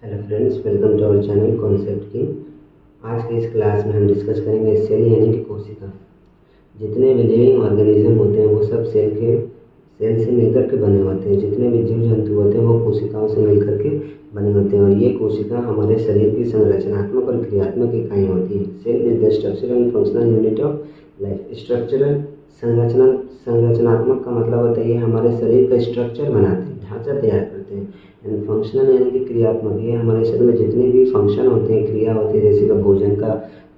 Hello friends, welcome to our channel concept की। आज के इस क्लास में हम डिस्कस करेंगे सेल यानी कि कोशिका। जितने भी लिविंग ऑर्गेनिज्म होते हैं वो सब सेल से मिलकर के बने होते हैं। जितने भी जीव जंतु होते हैं वो कोशिकाओं से मिलकर के बने होते हैं और ये कोशिका हमारे शरीर की संरचनात्मक और क्रियात्मक इकाई होती है। Cell is the structural and functional unit of life. Structural संरचनात्मक का मतलब होता है ये हमारे शरीर का स्ट्रक्चर बनाते हैं, ढांचा तैयार करते हैं। एंड फंक्शनल यानी कि क्रियात्मक, ये हमारे शरीर में जितने भी फंक्शन होते हैं, क्रिया होती है, जैसे कि भोजन का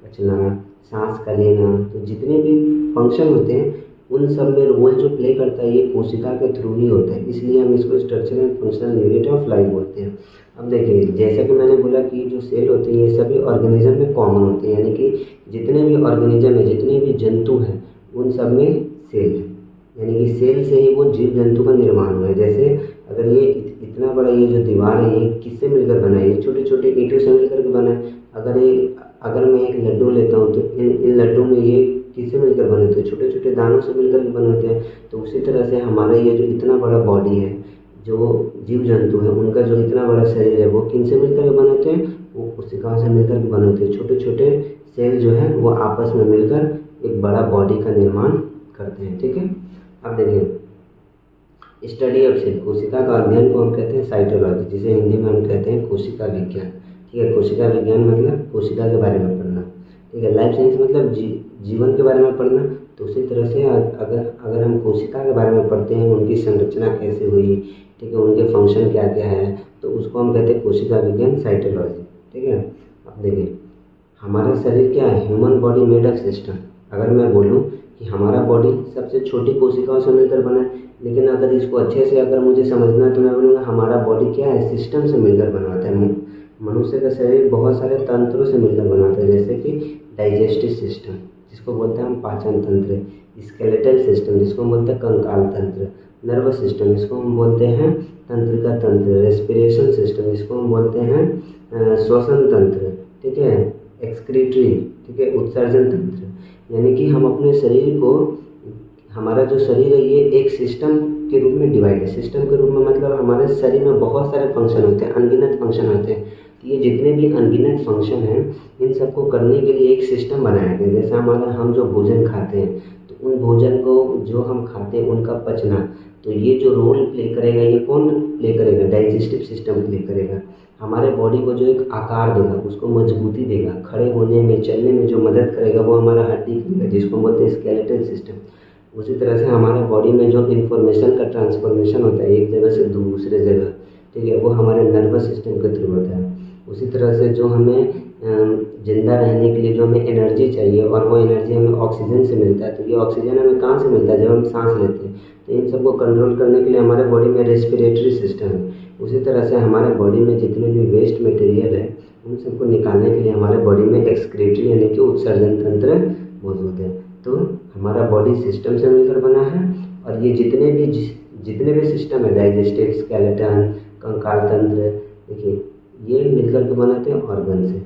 पचना, सांस का लेना, तो जितने भी फंक्शन होते हैं उन सब में रोल जो प्ले करता है ये कोशिका के थ्रू ही होता है, इसलिए हम इसको structural and functional unit of life बोलते हैं। अब देखिए, जैसा कि मैंने बोला कि जो सेल होते हैं ये सभी ऑर्गेनिज्म में कॉमन होते हैं, यानी कि जितने भी ऑर्गेनिज्म है, जितने भी जंतु हैं, उन सब में सेल है। यानी कि सेल से ही वो जीव जंतु का निर्माण हुआ है। जैसे अगर ये इतना बड़ा ये जो दीवार है ये किससे मिलकर बना है? ये छोटे छोटे ईंटों से मिलकर के बना है। अगर मैं एक लड्डू लेता हूँ तो इन लड्डू में ये किससे मिलकर बने होते हैं? छोटे छोटे दानों से मिलकर के बने होते हैं। तो उसी तरह से हमारा ये जो इतना बड़ा बॉडी है, जो जीव जंतु है, उनका जो इतना बड़ा शरीर है वो किन से मिलकर के बने होते हैं? वो कोशिकाओं से मिलकर के बने होते हैं। छोटे छोटे सेल जो है वो आपस में मिलकर एक बड़ा बॉडी का निर्माण करते हैं। ठीक है, अब देखिए, स्टडी ऑफ सेल, कोशिका का अध्ययन को हम कहते हैं साइटोलॉजी, जिसे हिंदी में हम कहते हैं कोशिका विज्ञान। ठीक है, कोशिका विज्ञान मतलब कोशिका के बारे में पढ़ना। ठीक है, लाइफ साइंस मतलब जीवन के बारे में पढ़ना। तो उसी तरह से अगर हम कोशिका के बारे में पढ़ते हैं, उनकी संरचना कैसे हुई, ठीक है, उनके फंक्शन क्या क्या है, तो उसको हम कहते हैं कोशिका विज्ञान, साइटोलॉजी। ठीक है, अब देखिए, हमारा शरीर क्या है? Human body made of system. अगर मैं बोलूँ कि हमारा बॉडी सबसे छोटी कोशिकाओं से मिलकर बना है, लेकिन अगर इसको अच्छे से अगर मुझे समझना है तो मैं बोलूँगा हमारा बॉडी क्या है? सिस्टम से मिलकर बना होता है। मनुष्य का शरीर बहुत सारे तंत्रों से मिलकर बना होता है, जैसे कि डाइजेस्टिव सिस्टम जिसको बोलते हैं हम पाचन तंत्र, स्केलेटल सिस्टम जिसको हम बोलते हैं कंकाल तंत्र, नर्वस सिस्टम जिसको हम बोलते हैं तंत्रिका तंत्र, रेस्पिरेशन सिस्टम जिसको हम बोलते हैं श्वसन तंत्र, ठीक है, एक्सक्रीटरी, ठीक है, उत्सर्जन तंत्र। यानी कि हम अपने शरीर को, हमारा जो शरीर है ये एक सिस्टम के रूप में डिवाइड है। सिस्टम के रूप में मतलब हमारे शरीर में बहुत सारे फंक्शन होते हैं, अनगिनत फंक्शन होते हैं। तो ये जितने भी अनगिनत फंक्शन हैं इन सबको करने के लिए एक सिस्टम बनाया गया। जैसे हम जो भोजन खाते हैं तो उन भोजन को जो हम खाते हैं उनका पचना, तो ये जो रोल प्ले करेगा ये कौन प्ले करेगा? डाइजेस्टिव सिस्टम प्ले करेगा। हमारे बॉडी को जो एक आकार देगा, उसको मजबूती देगा, खड़े होने में, चलने में जो मदद करेगा वो हमारा हड्डी करेगा, जिसको बोलते हैं स्केलेटल सिस्टम। उसी तरह से हमारे बॉडी में जो इन्फॉर्मेशन का ट्रांसफॉर्मेशन होता है एक जगह से दूसरे जगह, ठीक है, वो हमारे नर्वस सिस्टम के थ्रू होता है। उसी तरह से जो हमें जिंदा रहने के लिए जो हमें एनर्जी चाहिए और वो एनर्जी हमें ऑक्सीजन से मिलता है। तो ये ऑक्सीजन हमें कहाँ से मिलता है? जब हम सांस लेते हैं। तो इन सबको कंट्रोल करने के लिए हमारे बॉडी में रेस्पिरेटरी सिस्टम है। उसी तरह से हमारे बॉडी में जितने भी वेस्ट मटेरियल है उन सबको निकालने के लिए हमारे बॉडी में एक्सक्रीटरी यानी कि उत्सर्जन तंत्र मौजूद है। तो हमारा बॉडी सिस्टम से मिलकर बना है और ये जितने भी सिस्टम है, डाइजेस्टिव, स्केलेटन, कंकाल तंत्र, देखिए ये मिलकर के बनाते हैं ऑर्गन से।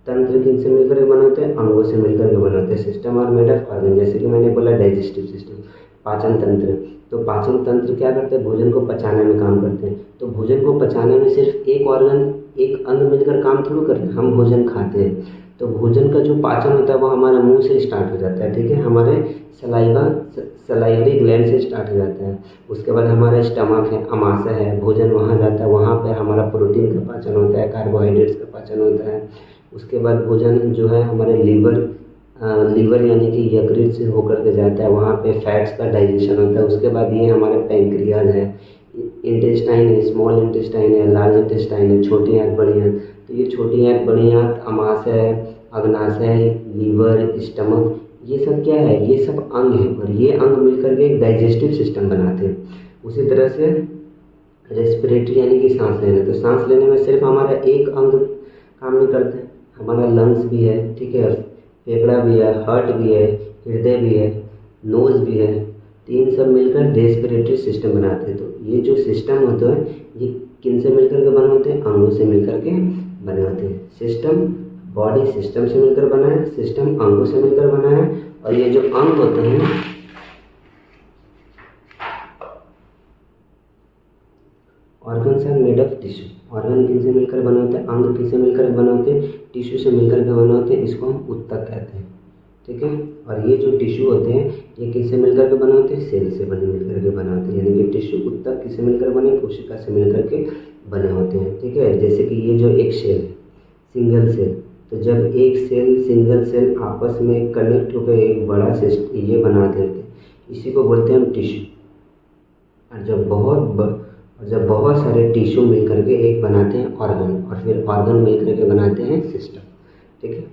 तंत्र किन से मिलकर के बनाते हैं? अंगों से मिलकर के बनाते हैं। सिस्टम और मेड ऑफ ऑर्गन, जैसे कि मैंने बोला डाइजेस्टिव सिस्टम, पाचन तंत्र। तो पाचन तंत्र क्या करते हैं? भोजन को पचाने में काम करते हैं। तो भोजन को पचाने में सिर्फ एक ऑर्गन, एक अंग मिलकर काम थोड़ा करते हैं। हम भोजन खाते हैं तो भोजन का जो पाचन होता है वो हमारे मुंह से स्टार्ट हो जाता है, ठीक है, हमारे सलाइवरी ग्लैंड से स्टार्ट हो जाता है। उसके बाद हमारा स्टमक है, अमाशय है, भोजन वहाँ जाता है, वहाँ पे हमारा प्रोटीन का पाचन होता है, कार्बोहाइड्रेट्स का पाचन होता है। उसके बाद भोजन जो है हमारे लीवर यानी कि यकृत से होकर के जाता है, वहाँ पे फैट्स का डाइजेशन होता है। उसके बाद ये हमारे पैंक्रियाज है, इंटेस्टाइन है, स्मॉल इंटेस्टाइन है, लार्ज इंटेस्टाइन है, छोटी आंत, बड़ी आंत। तो ये छोटी आंत, बड़ी आंत, अमाशय, अग्नाशय, लीवर, स्टमक, ये सब क्या है? ये सब अंग है और ये अंग मिलकर के एक डाइजेस्टिव सिस्टम बनाते हैं। उसी तरह से रेस्पिरेटरी यानी कि सांस लेना, तो सांस लेने में सिर्फ हमारा एक अंग काम नहीं करता है, हमारा लंग्स भी है, ठीक है, फेफड़ा भी है, हार्ट भी है, हृदय भी है, नोज भी है। तीन सब मिलकर रेस्पिरेटरी सिस्टम बनाते हैं। तो ये जो सिस्टम होता है ये किन से मिलकर के बने होते हैं? अंगों से मिलकर के बने होते हैं। सिस्टम, बॉडी सिस्टम से मिलकर बना है, सिस्टम अंगों से मिलकर बना है और ये जो अंग होते हैं organs are made of tissue. Organ किससे मिलकर बने होते हैं, अंग किससे मिलकर बने होते हैं, टिश्यू से मिलकर के बने होते हैं, इसको हम ऊतक कहते हैं। ठीक है, और ये जो टिश्यू होते हैं ये किससे मिलकर के बने होते हैं, सेल से मिलकर के बने होते हैं। यानी कि टिश्यू ऊतक किससे मिलकर बने, कोशिका से मिलकर के बने होते हैं। ठीक है, जैसे कि ये जो एक सेल है सिंगल सेल, तो जब एक सेल सिंगल सेल आपस में कनेक्ट होकर एक बड़ा सिस्टम ये बना देते हैं, इसी को बोलते हैं हम टिश्यू। और जब बहुत सारे टिश्यू मिलकर के एक बनाते हैं ऑर्गन, और फिर ऑर्गन मिलकर के बनाते हैं सिस्टम। ठीक है,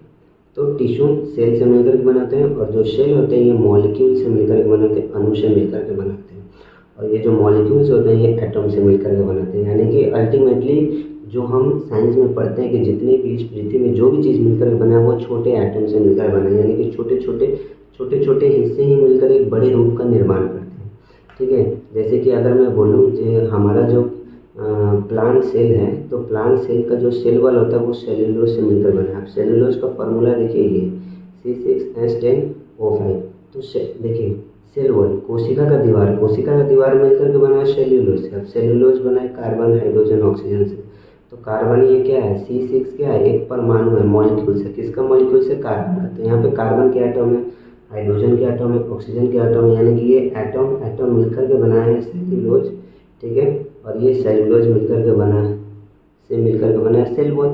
तो टिश्यू सेल से मिलकर के बनाते हैं, और जो सेल होते हैं ये मॉलिक्यूल से मिलकर के बनाते हैं, अणु से मिलकर के बनाते हैं। और ये जो मॉलिक्यूल्स होते हैं ये एटम से मिलकर के बनाते हैं। यानी कि अल्टीमेटली जो हम साइंस में पढ़ते हैं कि जितने भी इस पृथ्वी में जो भी चीज़ मिलकर के बना है वो छोटे एटम से मिलकर बना है। यानी कि छोटे छोटे हिस्से ही मिलकर एक बड़े रूप का निर्माण करते हैं। ठीक है, जैसे कि अगर मैं बोलूँ जो हमारा जो प्लांट सेल है, तो प्लांट सेल का जो सेल वॉल होता है वो सेल्यूलोज से मिलकर बना है। अब सेल्यूलोज का फॉर्मूला देखिए ये C6H10O5। तो देखिए सेल वॉल, कोशिका का दीवार मिलकर के बना है सेल्यूलोज से। अब सेल्यूलोज बना है कार्बन हाइड्रोजन ऑक्सीजन से, तो कार्बन ये क्या है, C6 क्या है, एक परमाणु है मॉलिक्यूल से, किसका मॉलिक्यूल से, कार्बन का। तो यहाँ पे कार्बन के एटम है, हाइड्रोजन के एटम है, ऑक्सीजन के एटम है, यानी कि ये एटम मिलकर के बना है सेल्यूलोज। ठीक है, और ये सेल्यूलोज मिलकर के बना है सेल वॉल।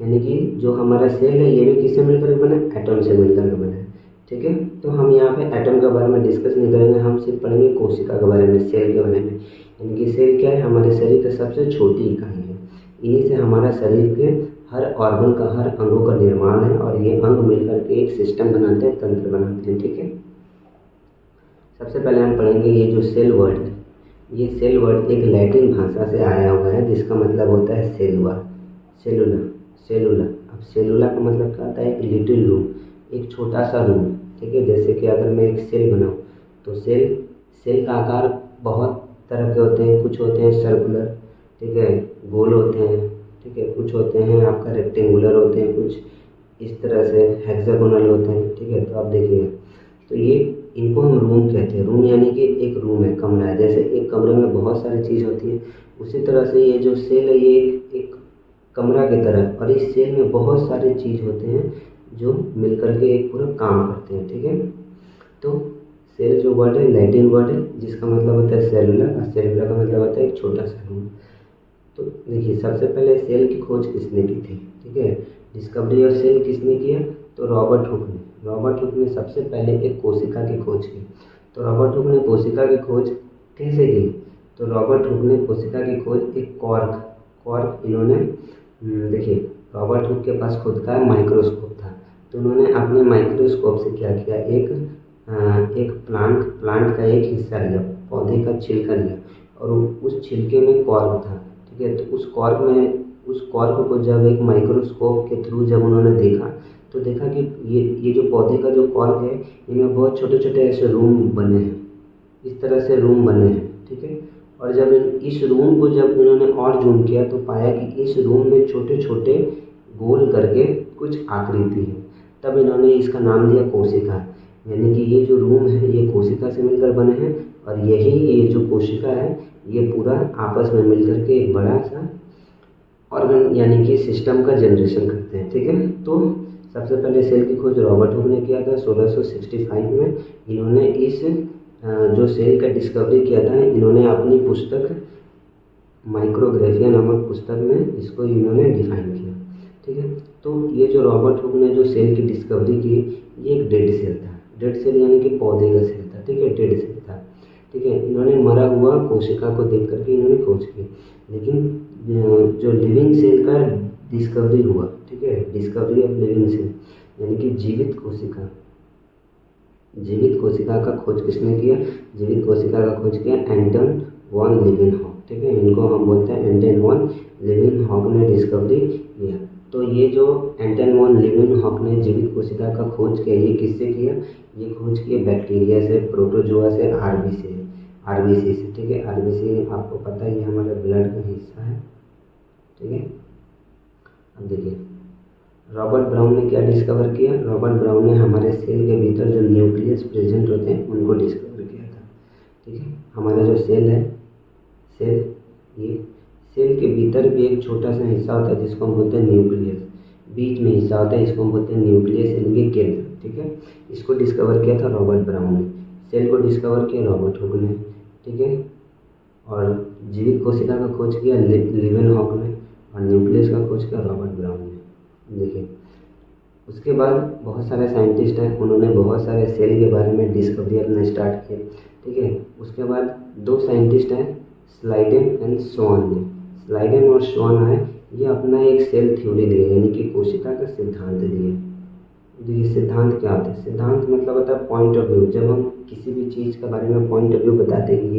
यानी कि जो हमारा सेल है ये भी किससे मिलकर के बना है, एटम से मिलकर के बना है। ठीक है, तो हम यहाँ पे एटम के बारे में डिस्कस नहीं करेंगे, हम सिर्फ पढ़ेंगे कोशिका के बारे में, सेल के बारे में। यानी कि सेल क्या है, हमारे शरीर की सबसे छोटी इकाई है। इन्हीं से हमारा शरीर के हर ऑर्गन का, हर अंगों का निर्माण है, और ये अंग मिलकर के एक सिस्टम बनाते हैं, तंत्र बनाते हैं। ठीक है, सबसे पहले हम पढ़ेंगे ये जो सेल वर्ड है, ये सेल वर्ड एक लैटिन भाषा से आया हुआ है जिसका मतलब होता है सेलुला। अब सेलुला का मतलब क्या होता है, एक लिटिल रूम, एक छोटा सा रूम। ठीक है, जैसे कि अगर मैं एक सेल बनाऊँ तो सेल का आकार बहुत तरह के होते हैं, कुछ होते हैं सर्कुलर, ठीक है, गोल होते हैं, ठीक है, कुछ होते हैं आपका रेक्टेंगुलर होते हैं, कुछ इस तरह से हेक्सागोनल होते हैं। ठीक है, तो आप देखिए, तो ये इनको हम रूम कहते हैं। रूम यानी कि एक रूम है, कमरा है, जैसे एक कमरे में बहुत सारी चीज़ होती है, उसी तरह से ये जो सेल है ये एक कमरा की तरह, और इस सेल में बहुत सारे चीज़ होते हैं जो मिलकर के एक पूरा काम करते हैं। ठीक है, तो सेल जो वर्ड है लैटिन वर्ड है जिसका मतलब होता है सेलुलर, और सेलुलर का मतलब होता है एक छोटा सा रूम। तो देखिए, सबसे पहले सेल की खोज किसने की थी, ठीक है, डिस्कवरी ऑफ सेल किसने किया, तो रॉबर्ट हुक ने सबसे पहले एक कोशिका की खोज की। तो रॉबर्ट हुक ने कोशिका की खोज कैसे की, तो रॉबर्ट हुक ने कोशिका की खोज एक कॉर्क इन्होंने देखिए, रॉबर्ट हुक के पास खुद का माइक्रोस्कोप था, तो उन्होंने अपने माइक्रोस्कोप से क्या किया, एक प्लांट का एक हिस्सा लिया, पौधे का छिलका लिया, और उस छिलके में कॉर्क था। ठीक है, तो उस कॉर्क को जब एक माइक्रोस्कोप के थ्रू जब उन्होंने देखा, तो देखा कि ये जो पौधे का जो कॉर्क है इनमें बहुत छोटे छोटे ऐसे रूम बने हैं, इस तरह से रूम बने हैं। ठीक है, और जब इस रूम को जब इन्होंने और जूम किया तो पाया कि इस रूम में छोटे छोटे गोल करके कुछ आकृति है, तब इन्होंने इसका नाम दिया कोशिका। यानी कि ये जो रूम है ये कोशिका से मिलकर बने हैं, और ये जो कोशिका है ये पूरा आपस में मिलकर के एक बड़ा सा ऑर्गन यानी कि सिस्टम का जनरेशन करते हैं। ठीक है, तो सबसे पहले सेल की खोज रॉबर्ट हुक ने किया था 1665 में। इन्होंने इस जो सेल का डिस्कवरी किया था, इन्होंने अपनी पुस्तक माइक्रोग्राफिया नामक पुस्तक में इसको इन्होंने डिफाइन किया। ठीक है, तो ये जो रॉबर्ट हुक ने जो सेल की डिस्कवरी की, ये एक डेड सेल यानी कि पौधे का सेल था। ठीक है, डेड सेल था। ठीक है, इन्होंने मरा हुआ कोशिका को देख करके इन्होंने खोज की, लेकिन जो लिविंग सेल का डिस्कवरी हुआ, ठीक है, डिस्कवरी ऑफ लिविंग सेल यानी कि जीवित कोशिका का खोज किसने किया, जीवित कोशिका का खोज किया एंटन वॉन लीवेनहॉक। ठीक है, इनको हम बोलते हैं एंटन वॉन लीवेनहॉक ने डिस्कवरी किया। तो ये जो एंटन वॉन लीवेनहॉक ने जीवित कोशिका का खोज किया, ये किससे किया, ये खोज किया बैक्टीरिया से, प्रोटोजोआ से, आरबीसी से। ठीक है, आरबीसी आपको पता है ये हमारे ब्लड का हिस्सा है। ठीक है, अब देखिए रॉबर्ट ब्राउन ने क्या डिस्कवर किया, रॉबर्ट ब्राउन ने हमारे सेल के भीतर जो न्यूक्लियस प्रेजेंट होते हैं उनको डिस्कवर किया था। ठीक है, हमारा जो सेल है, सेल के भीतर भी एक छोटा सा हिस्सा होता है जिसको हम बोलते हैं न्यूक्लियस। बीच में हिस्सा होता है, इसको हम बोलते हैं न्यूक्लियस यानी कि केंद्र। ठीक है, इसको डिस्कवर किया था रॉबर्ट ब्राउन ने। सेल को डिस्कवर किया रॉबर्ट हुक ने। ठीक है, और जीवित कोशिका का खोज किया लीवेनहॉक ने, और न्यूक्लियस का खोज किया रॉबर्ट ब्राउन ने। देखिए, उसके बाद बहुत सारे साइंटिस्ट हैं, उन्होंने बहुत सारे सेल के बारे में डिस्कवरी अपना स्टार्ट किया। ठीक है, उसके बाद दो साइंटिस्ट हैं, स्लाइडेन एंड स्वान ने। स्लाइडेन और स्वान है, ये अपना एक सेल थ्योरी दिए, यानी कि कोशिका का सिद्धांत दिए। देखिए, सिद्धांत क्या होता है? सिद्धांत मतलब होता है पॉइंट ऑफ व्यू। जब हम किसी भी चीज़ के बारे में पॉइंट ऑफ व्यू बताते हैं कि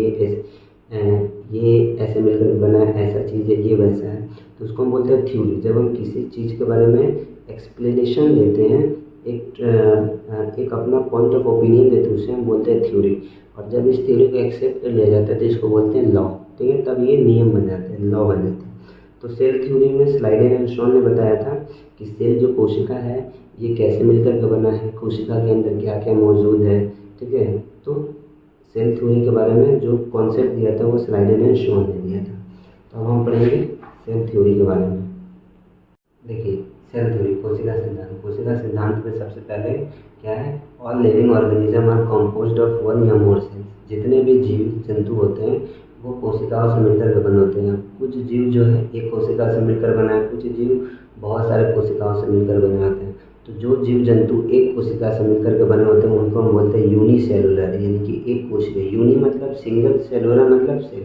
ये ऐसे मिलकर बना है, ऐसा चीज़ है, ये वैसा है, तो उसको हम बोलते हैं थ्योरी। जब हम किसी चीज़ के बारे में एक्सप्लेनेशन देते हैं, एक अपना पॉइंट ऑफ ओपिनियन देते हैं, उसे हम बोलते हैं थ्योरी। और जब इस थ्योरी को एक्सेप्ट कर लिया जाता है तो इसको बोलते हैं लॉ। ठीक है, तब ये नियम बन जाते हैं, लॉ बन जाते हैं। तो सेल थ्योरी में स्लाइडेन एंड स्वान ने बताया था कि सेल जो कोशिका है ये कैसे मिलकर के बना है, कोशिका के अंदर क्या क्या मौजूद है। ठीक है, तो सेल थ्योरी के बारे में जो कॉन्सेप्ट दिया था वो स्लाइडेन एंड स्वान ने दिया था। तो अब हम पढ़ेंगे सेल थ्योरी के बारे में। देखिए, सेल थ्योरी, कोशिका सिद्धांत। कोशिका सिद्धांत में सबसे पहले क्या है? All living organism are composed of one या मोर सेल्स। जितने भी जीव जंतु होते हैं वो कोशिकाओं से मिलकर के बने होते हैं। कुछ जीव जो है एक कोशिका से मिलकर बना है, कुछ जीव बहुत सारे कोशिकाओं से मिलकर बने होते हैं। तो जो जीव जंतु एक कोशिका से मिलकर के बने होते हैं उनको हम बोलते हैं यूनिसेलुलर, यानी कि एक कोशिका। यूनि मतलब सिंगल, सेलुलर मतलब सेल,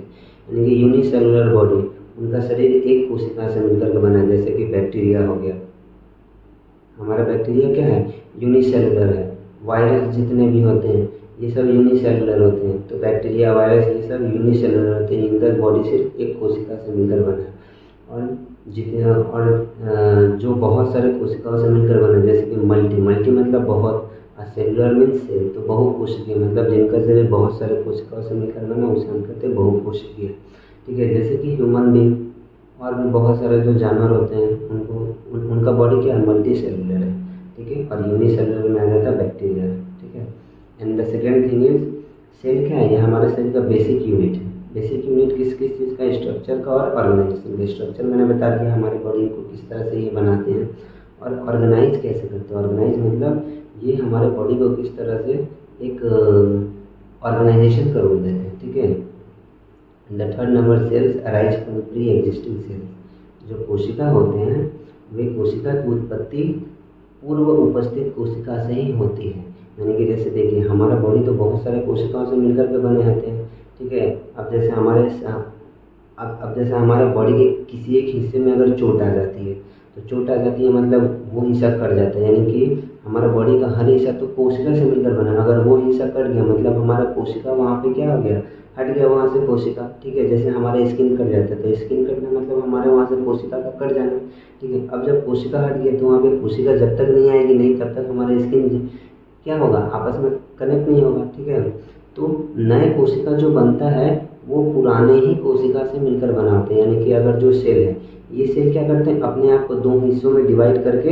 यानी कि यूनिसेलुलर बॉडी। उनका शरीर एक कोशिका से मिलकर के बना है, जैसे कि बैक्टीरिया हो गया। हमारा बैक्टीरिया क्या है? यूनिसेलुलर है। वायरस जितने भी होते हैं ये सब यूनिसेलुलर होते हैं। तो बैक्टीरिया, वायरस, ये सब यूनिसेलुलर होते हैं, इनका बॉडी सिर्फ एक कोशिका से मिलकर बना है। और जो बहुत सारे कोशिकाओं से मिलकर बना है, जैसे कि मल्टी मतलब बहुत, सेलुलर मीन्स सेल, तो बहुकोशिकीय मतलब जिनका शरीर बहुत सारे कोशिकाओं से मिलकर बना उसे हम कहते हैं बहुकोशिकीय। ठीक है, जैसे कि ह्यूमन बींग और भी बहुत सारे जो जानवर होते हैं उनका बॉडी क्या है? मल्टी सेलुलर है। ठीक है, और यूनिसेलुलर में आ जाता है बैक्टीरिया। ठीक है, and the second thing is cell क्या है? ये हमारे शरीर का बेसिक यूनिट है। बेसिक यूनिट किस किस चीज़ का? स्ट्रक्चर का और ऑर्गेनाइजेशन का। स्ट्रक्चर मैंने बता दिया हमारे बॉडी को किस तरह से ये बनाते हैं, और ऑर्गेनाइज कैसे करते हैं। ऑर्गेनाइज मतलब ये हमारे बॉडी को किस तरह से एक ऑर्गेनाइजेशन का रोल देते हैं। ठीक है, the third number cells arise from pre existing cells. जो कोशिका होते हैं वे कोशिका की उत्पत्ति पूर्व उपस्थित कोशिका से ही होती है। यानी कि जैसे देखिए, हमारा बॉडी तो बहुत सारे कोशिकाओं से मिलकर के बने होते हैं। ठीक है, अब जैसे हमारे बॉडी के किसी एक हिस्से में अगर चोट आ जाती है तो चोट आ जाती है मतलब वो हिस्सा कट जाता है। यानी कि हमारा बॉडी का हर हिस्सा तो कोशिका से मिलकर बना है, अगर वो हिस्सा कट गया मतलब हमारा कोशिका वहाँ पे क्या हो गया? हट गया वहाँ से कोशिका। ठीक है, जैसे हमारा स्किन कट जाता है तो स्किन कटना मतलब हमारे वहाँ से कोशिका का कट जाना। ठीक है, अब जब कोशिका हट गया तो वहाँ पे कोशिका जब तक नहीं आएगी नहीं तब तक हमारा स्किन क्या होगा? आपस में कनेक्ट नहीं होगा। ठीक है, तो नए कोशिका जो बनता है वो पुराने ही कोशिका से मिलकर बनाते हैं। यानी कि अगर जो सेल है ये सेल क्या करते हैं? अपने आप को दो हिस्सों में डिवाइड करके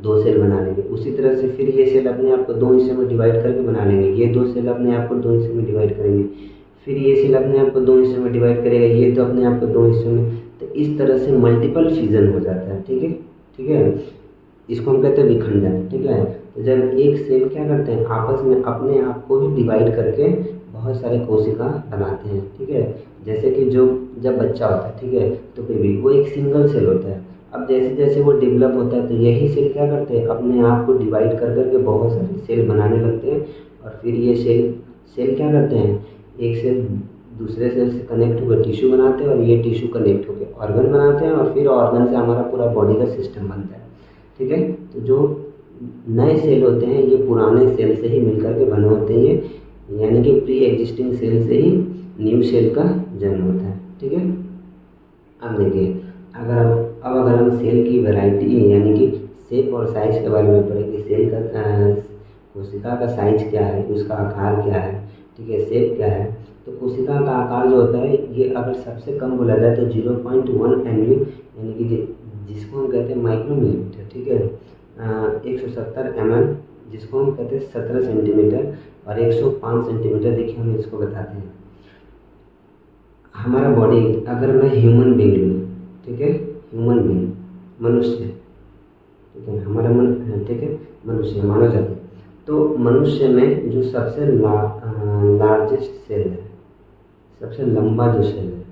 दो सेल बना लेंगे। उसी तरह से फिर ये सेल अपने आप को दो हिस्सों में डिवाइड करके बना लेंगे। ये दो सेल अपने आप को दो हिस्सों में डिवाइड करेंगे, फिर ये सेल अपने आप को दो हिस्सों में डिवाइड करेगा, ये तो अपने आप को दो हिस्सों में। तो इस तरह से मल्टीपल फ्यूजन हो जाता है। ठीक है, ठीक है, इसको हम कहते हैं विखंडन। ठीक है, तो जब एक सेल क्या करते हैं? आपस में अपने आप को ही डिवाइड करके बहुत सारे कोशिका बनाते हैं। ठीक है, जैसे कि जब बच्चा होता है, ठीक है, तो बेबी वो एक सिंगल सेल होता है। अब जैसे जैसे वो डेवलप होता है तो यही सेल क्या करते हैं? अपने आप को डिवाइड कर करके बहुत सारे सेल बनाने लगते हैं, और फिर ये सेल क्या करते हैं? एक सेल दूसरे सेल से कनेक्ट होकर टिश्यू बनाते हैं, और ये टिश्यू कनेक्ट होकर ऑर्गन बनाते हैं, और फिर ऑर्गन से हमारा पूरा बॉडी का सिस्टम बनता है। ठीक है, तो जो नए सेल होते हैं ये पुराने सेल से ही मिलकर के बने होते हैं, यानी कि प्री एग्जिस्टिंग सेल से ही न्यू सेल का जन्म होता है। ठीक है, अब देखिए, अगर हम सेल की वैरायटी यानी कि शेप और साइज के बारे में पढ़ेंगे। सेल का कोशिका का साइज क्या है, उसका आकार क्या है, ठीक है, शेप क्या है। तो कोशिका का आकार जो होता है ये अगर सबसे कम बोला जाए तो 0.1 MU, यानी कि जिसको हम कहते हैं माइक्रोमीटर। ठीक है, 170 mm, जिसको हम कहते हैं 17 सेंटीमीटर, और 105 सेंटीमीटर। देखिए हम इसको बताते हैं। हमारा बॉडी, अगर मैं ह्यूमन बींग लूँ, ठीक है, ह्यूमन बींग, मनुष्य, ठीक है, हमारा मन, ठीक है, मनुष्य मानव जाति, तो मनुष्य में जो सबसे लार्जेस्ट सेल है, सबसे लंबा जो सेल है,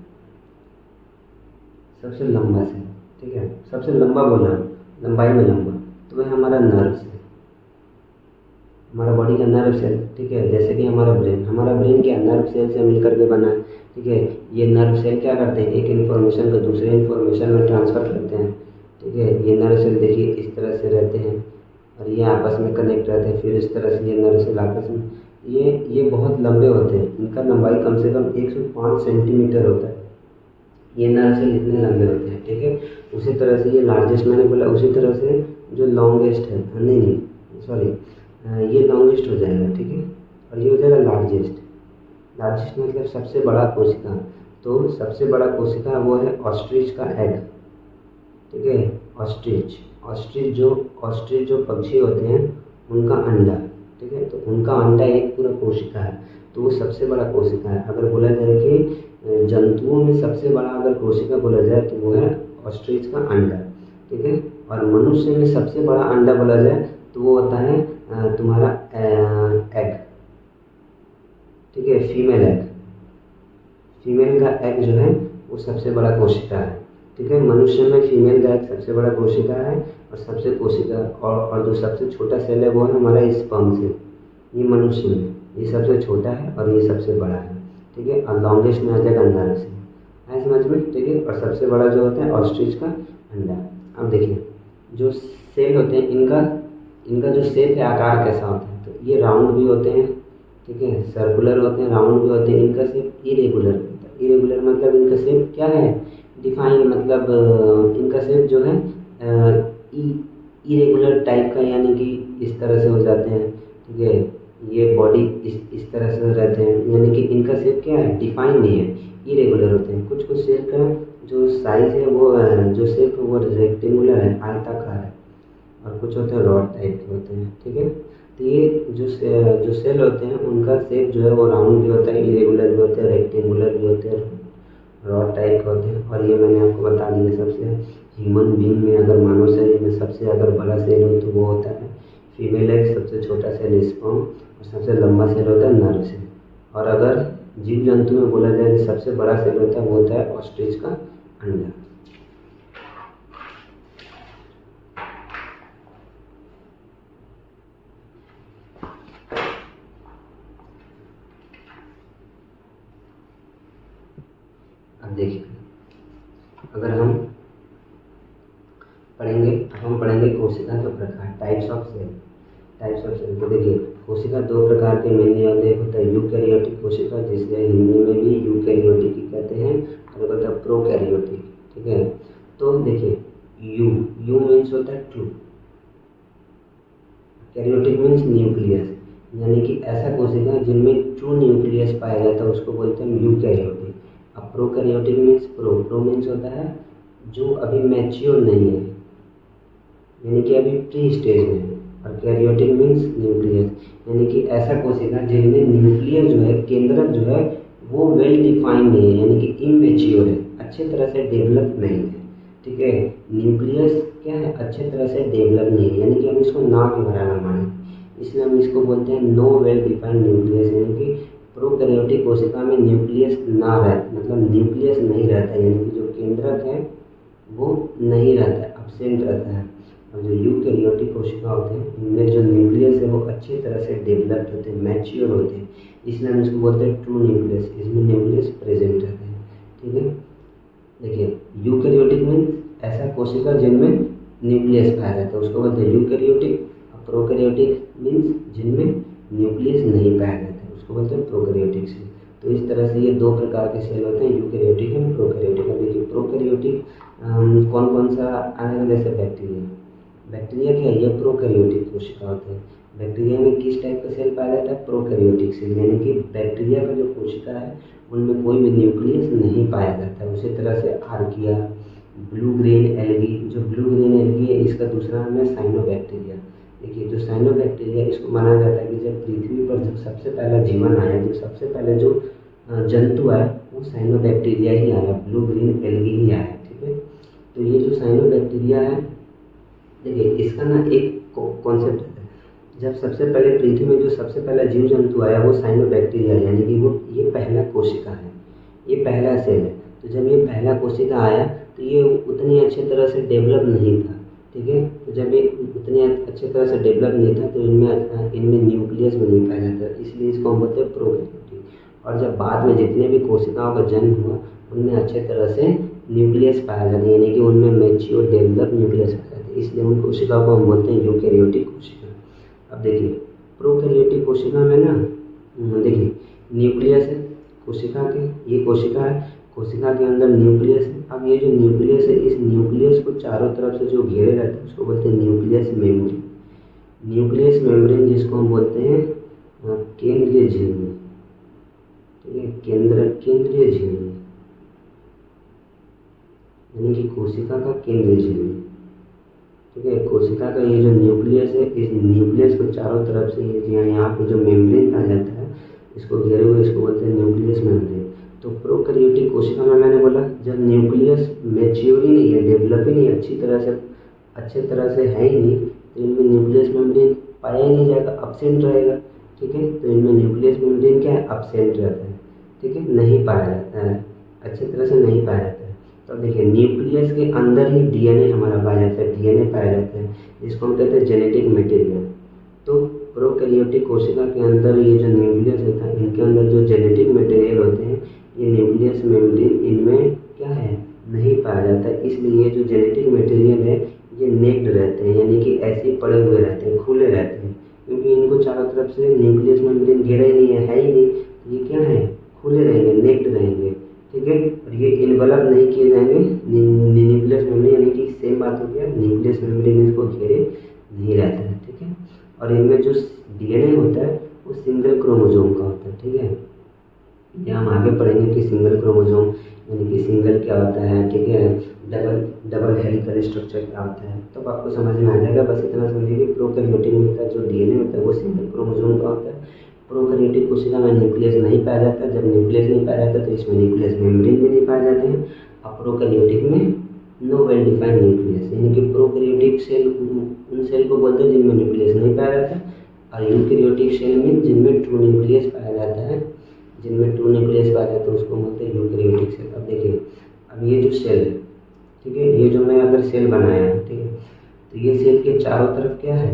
सबसे लंबा सेल, ठीक है, सबसे लंबा बोला, लंबाई में लंबा, तो वह हमारा नर्व सेल, हमारा बॉडी का नर्व सेल, ठीक है। जैसे कि हमारा ब्रेन क्या नर्व सेल से मिलकर के बना है, ठीक है। ये नर्व सेल क्या करते हैं, एक इन्फॉर्मेशन को दूसरे इन्फॉर्मेशन में ट्रांसफर करते हैं, ठीक है। ये नर्व सेल देखिए इस तरह से रहते हैं और ये आपस में कनेक्ट रहते हैं, फिर इस तरह से ये नर्व सेल आपस में, ये बहुत लंबे होते हैं, इनका लंबाई कम से कम 105 सेंटीमीटर होता है, ये नर्व सेल इतने लंबे होते हैं, ठीक है। उसी तरह से ये लार्जेस्ट मैंने बोला, उसी तरह से जो लॉन्गेस्ट है, नहीं सॉरी, ये लॉन्गेस्ट हो जाएगा, ठीक है, और ये हो जाएगा लार्जेस्ट। लार्जेस्ट मतलब सबसे बड़ा कोशिका, तो सबसे बड़ा कोशिका वो है ऑस्ट्रिच का एग, ठीक है, ऑस्ट्रिच जो पक्षी होते हैं उनका अंडा, ठीक है, तो उनका अंडा एक पूरा कोशिका है, तो वो सबसे बड़ा कोशिका है। अगर बोला जाए कि जंतुओं में सबसे बड़ा अगर कोशिका बोला जाए तो वो है ऑस्ट्रिच का अंडा, ठीक है। और मनुष्य में सबसे बड़ा अंडा बोला जाए तो वो होता है तुम्हारा एग, ठीक है, फीमेल का एग जो है वो सबसे बड़ा कोशिका है, ठीक है। मनुष्य में फीमेल का एग सबसे बड़ा कोशिका है और और जो सबसे छोटा सेल है वो है हमारा स्पर्म सेल, ये मनुष्य में ये सबसे छोटा है और ये सबसे बड़ा है, ठीक है। और लॉन्गेस्ट में आ जाएगा नर्व सेल, है समझ में, ठीक है। और सबसे बड़ा जो होता है ऑस्ट्रिच का अंडा। अब देखिए जो सेल होते हैं इनका जो शेप है, आकार कैसा होता है, तो ये राउंड भी होते हैं, ठीक है, सर्कुलर होते हैं, राउंड भी होते हैं। इनका शेप इरेगुलर होता है, इरेगुलर मतलब इनका शेप क्या है, डिफाइन, मतलब इनका शेप जो है इरेगुलर टाइप का, यानी कि इस तरह से हो जाते हैं, ठीक है। ये बॉडी इस तरह से रहते हैं, यानी कि इनका शेप क्या है, डिफाइन नहीं है, इरेगुलर होते हैं। कुछ शेप का जो साइज है वो जो शेप है वो रेक्टेंगुलर है, आयताकार है, और कुछ होते हैं रॉड टाइप के होते हैं, ठीक है। तो ये जो सेल होते हैं उनका शेप जो है वो राउंड भी होता है, इरेगुलर भी होते हैं, रेक्टेंगुलर भी होते हैं, रॉड टाइप के होते हैं। और ये मैंने आपको बता दिया, सबसे ह्यूमन बींग में अगर मानव शरीर में सबसे अगर बड़ा सेल हो तो वो होता है फीमेल एग, सबसे छोटा सेल स्पर्म, और सबसे लंबा सेल होता है नर्व सेल। और अगर जीव जंतु में बोला जाए कि सबसे बड़ा सेल होता है वो होता है ऑस्ट्रिच का अंडा। अब देखिए, अगर हम पढ़ेंगे कोशिका के प्रकार, टाइप्स ऑफ सेल। तो देखिए कोशिका दो प्रकार के मेनली होते हैं, एक होता है यूकैरियोटिक कोशिका, जिसे हिंदी में भी यूकैरियोटिक ही कहते हैं, और एक होता है प्रोकैरियोटिक, ठीक है। तो देखिए यू मीन्स होता है ट्रू, कैरियोटिक मीन्स न्यूक्लियस, यानी कि ऐसा कोशिका जिनमें ट्रू न्यूक्लियस पाया जाता है उसको बोलते हैं यूकैरियोटिक। अब प्रोकैरियोटिक मीन्स प्रो मीन्स होता है जो अभी मैच्योर नहीं है, यानी कि अभी प्री स्टेज में है। और कैरियोटिक मीन्स न्यूक्लियस, यानी कि ऐसा कोशिका जिनमें न्यूक्लियस जो है, केंद्रक जो है वो वेल डिफाइंड नहीं है, यानी कि इमेच्योर है, अच्छे तरह से डेवलप नहीं है, ठीक है। न्यूक्लियस क्या है, अच्छे तरह से डेवलप नहीं है, यानी कि हम इसको ना के बराबर माने, इसलिए हम इसको बोलते हैं नो वेल डिफाइंड न्यूक्लियस। यानी कि प्रोकैरियोटिक कोशिका में न्यूक्लियस ना रहता, मतलब न्यूक्लियस नहीं रहता, यानी कि जो केंद्रक है वो नहीं रहता है, एब्सेंट रहता है। और जो यूकैरियोटिक कोशिका होते हैं इनमें जो न्यूक्लियस है वो अच्छी तरह से डेवलप्ड होते हैं, मैच्योर होते हैं, इसलिए हम इसको बोलते हैं ट्रू न्यूक्लियस, इसमें न्यूक्लियस प्रेजेंट रहते हैं, ठीक है। देखिए यूकैरियोटिक मीन्स ऐसा कोशिका जिनमें न्यूक्लियस पाया जाता है उसको बोलते हैं यूकैरियोटिक। और प्रोकैरियोटिक मीन्स जिनमें न्यूक्लियस नहीं पाया जाता है उसको बोलते हैं प्रोकैरियोटिक सेल। तो इस तरह से ये दो प्रकार के सेल होते हैं, यूकैरियोटिक एंड प्रोकैरियोटिक। अब देखिए प्रोकैरियोटिक कौन कौन सा आएगा, जैसे बैक्टीरिया क्या है, ये प्रोकैरियोटिक कोशिका होते हैं। बैक्टीरिया में किस टाइप का सेल पाया जाता है, प्रोकैरियोटिक सेल, यानी कि बैक्टीरिया का जो कोशिका है उनमें कोई भी न्यूक्लियस नहीं पाया जाता है। उसी तरह से आर्किया, ब्लू ग्रेन एल्गी, जो ब्लू ग्रेन एल्गी है इसका दूसरा नाम है साइनोबैक्टीरिया। देखिए जो साइनोबैक्टीरिया इसको माना जाता है कि जब पृथ्वी पर जब सबसे पहला जीवन आया, जो सबसे पहले जो जंतु आया वो साइनोबैक्टीरिया ही आया, ब्लू ग्रीन एल्गी ही आया। ठीक है, तो ये जो साइनोबैक्टीरिया है, देखिए इसका ना एक कॉन्सेप्ट है। जब सबसे पहले पृथ्वी में जो सबसे पहला जीव जंतु आया वो साइनोबैक्टीरिया, यानी कि वो ये पहला कोशिका है, ये पहला सेल है। तो जब ये पहला कोशिका आया तो ये उतनी अच्छी तरह से डेवलप नहीं था। ठीक है, तो जब ये उतनी अच्छी तरह से डेवलप नहीं था तो इनमें न्यूक्लियस भी नहीं पाया जाता, इसलिए इसको हम बोलते हैं प्रोकैरियोटिक। और जब बाद में जितने भी कोशिकाओं का जन्म हुआ उनमें अच्छे तरह से न्यूक्लियस पाया जाता है, यानी कि उनमें मैच्योर डेवलप न्यूक्लियस पाया जाता है, इसलिए उन कोशिकाओं को हम बोलते हैं यूकैरियोटिक कोशिका। अब देखिए प्रोकैरियोटिक कोशिका में ना देखिए न्यूक्लियस है कोशिका के, ये कोशिका है, कोशिका के अंदर न्यूक्लियस है। अब ये जो न्यूक्लियस है, इस न्यूक्लियस को चारों तरफ से जो घेरे रहता है उसको बोलते हैं न्यूक्लियस मेम्ब्रेन। न्यूक्लियस मेम्ब्रेन जिसको हम बोलते हैं केंद्रीय झिल्ली। ठीक है, केंद्रीय झिल्ली यानी कि कोशिका का केंद्रीय झिल्ली। ठीक है, कोशिका का ये जो न्यूक्लियस है, इस न्यूक्लियस को चारों तरफ से ये यहाँ पे जो मेम्ब्रेन पाया जाता है इसको घेरे हुए, इसको बोलते हैं न्यूक्लियस मेम्ब्रेन। तो प्रोकैरियोटिक कोशिका में मैंने बोला जब न्यूक्लियस मैच्योर ही नहीं है, डेवलप ही नहीं अच्छी तरह से है ही नहीं, तो इनमें न्यूक्लियस मेम्ब्रेन पाया ही नहीं जाएगा, अब्सेंट रहेगा। ठीक है, तो इनमें न्यूक्लियस मेम्ब्रेन क्या है, अब्सेंट रहता है। ठीक है, नहीं पाया जाता है, अच्छी तरह से नहीं पाया जाता है। तो देखिए न्यूक्लियस के अंदर ही डीएनए हमारा पाया जाता है, डीएनए पाया जाता है, जिसको हम कहते हैं जेनेटिक मटेरियल। तो प्रोकैरियोटिक कोशिका के अंदर ये जो न्यूक्लियस होता है, इनके अंदर जो जेनेटिक मटेरियल होते हैं, ये न्यूक्लियस मेम्ब्रेन इनमें क्या है, नहीं पाया जाता है। इसलिए ये जो जेनेटिक मटेरियल है ये नेक्ड रहते हैं, यानी कि ऐसे ही पड़े हुए रहते हैं, खुले रहते हैं, क्योंकि इनको चारों तरफ से न्यूक्लियस मेम्ब्रेन घेरा ही नहीं है ही नहीं, ये क्या है, खुले रहेंगे, नेक्ड रहेंगे। ठीक है, और ये इन्वलप नहीं किए जाएंगे न्यूक्लियस मेम्ब्रेन, यानी कि सेम बात हो गया, न्यूक्लियस मेम्ब्रेन इसको घेरे नहीं रहता है। ठीक है, और इनमें जो डीएनए होता है वो सिंगल क्रोमोसोम का होता है। ठीक है, ये हम आगे पढ़ेंगे कि सिंगल क्रोमोसोम यानी कि सिंगल क्या होता है। ठीक है, डबल हेलिकल स्ट्रक्चर क्या होता है, तो आपको समझ में आ जाएगा। बस इतना समझिए कि प्रोकैरियोटिक में का जो डीएनए होता है वो सिंगल क्रोमोसोम का होता है। प्रोकैरियोटिक कोशिका में न्यूक्लियस नहीं पाया जाता, जब न्यूक्लियस नहीं पाया जाता तो इसमें न्यूक्लियस मेम्ब्रेन भी नहीं पाए जाते हैं। और प्रोकैरियोटिक में नो वेल डिफाइंड न्यूक्लियस, यानी कि प्रोकैरियोटिक सेल उन सेल को बोलते हैं जिनमें न्यूक्लियस नहीं पाया जाता, और यूकैरियोटिक सेल में जिनमें ट्रू न्यूक्लियस पाया जाता है, जिनमें ट्रू न्यूक्लियस पाया जाता है उसको बोलते हैं यूकैरियोटिक सेल। अब देखिए, अब ये जो सेल है, ठीक है, ये जो मैं अगर सेल बनाया है, ठीक है, तो ये सेल के चारों तरफ क्या है,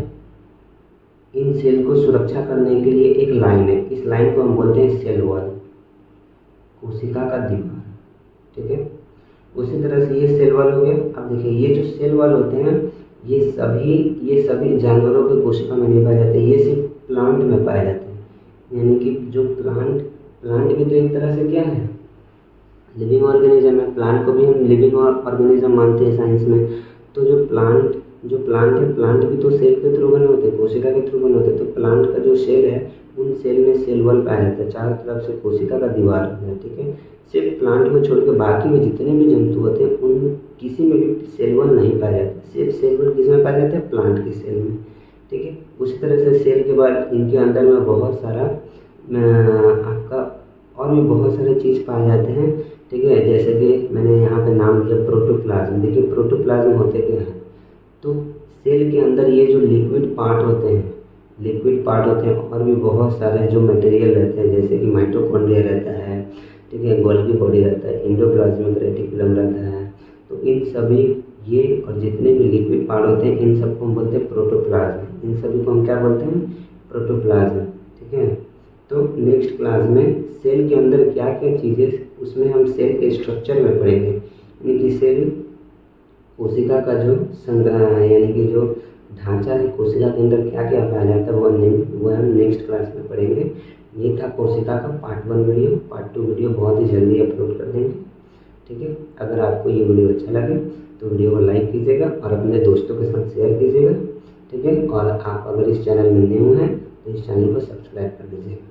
इन सेल को सुरक्षा करने के लिए एक लाइन है, इस लाइन को हम बोलते हैं सेल वॉल, कोशिका का दीवार। ठीक है, उसी तरह से ये सेल वॉल हो गया। अब देखिए ये जो सेल वॉल होते हैं ये सभी जानवरों के कोशिका में नहीं पाए जाते, ये सिर्फ प्लांट में पाए जाते हैं। यानी कि जो प्लांट भी तो एक तरह से क्या है, लिविंग ऑर्गेनिज्म है, प्लांट को भी हम लिविंग ऑर्गेनिज्म मानते हैं साइंस में। तो जो प्लांट है, प्लांट भी तो सेल के थ्रू बने होते हैं, कोशिका के थ्रू बने होते हैं। तो प्लांट का जो सेल है उन सेल में सेल वॉल पाया जाता है, चारों तरफ से कोशिका का दीवार होता है। ठीक है, सिर्फ प्लांट को छोड़कर बाकी में जितने भी जंतु होते हैं उनमें किसी में भी सेल वॉल नहीं पाया जाता, सिर्फ सेल वॉल किस में पाया जाता है, प्लांट के सेल में। ठीक है, उसी तरह से सेल के बाद इनके अंदर में बहुत सारा आपका और भी बहुत सारे चीज़ पाए जाते हैं। ठीक है, जैसे कि मैंने यहाँ पे नाम दिया प्रोटोप्लाज्म। देखिए प्रोटोप्लाज्म होते क्या है, तो सेल के अंदर ये जो लिक्विड पार्ट होते हैं और भी बहुत सारे जो मटेरियल रहते हैं, जैसे कि माइटोकॉन्ड्रिया रहता है, ठीक है, गोल्गी बॉडी रहता है, एंडोप्लाज्मिक रेटिकुलम रहता है। तो इन सभी ये और जितने भी लिक्विड पार्ट होते हैं इन सबको हम बोलते हैं प्रोटोप्लाज्म। इन सभी को हम क्या बोलते हैं, प्रोटोप्लाज्म। ठीक है, तो नेक्स्ट क्लास में सेल के अंदर क्या क्या चीज़ें, उसमें हम सेल के स्ट्रक्चर में पढ़ेंगे, यानी कि सेल कोशिका का जो संग्रह यानी कि जो ढांचा है, कोशिका के अंदर क्या क्या पाया जाता है वो हम नेक्स्ट क्लास में पढ़ेंगे। ये था कोशिका का पार्ट 1 वीडियो। पार्ट 2 वीडियो बहुत ही जल्दी अपलोड कर देंगे। ठीक है, अगर आपको ये वीडियो अच्छा लगे तो वीडियो को लाइक कीजिएगा और अपने दोस्तों के साथ शेयर कीजिएगा। ठीक है, और आप अगर इस चैनल में न्यू हैं तो इस चैनल को सब्सक्राइब कर दीजिएगा।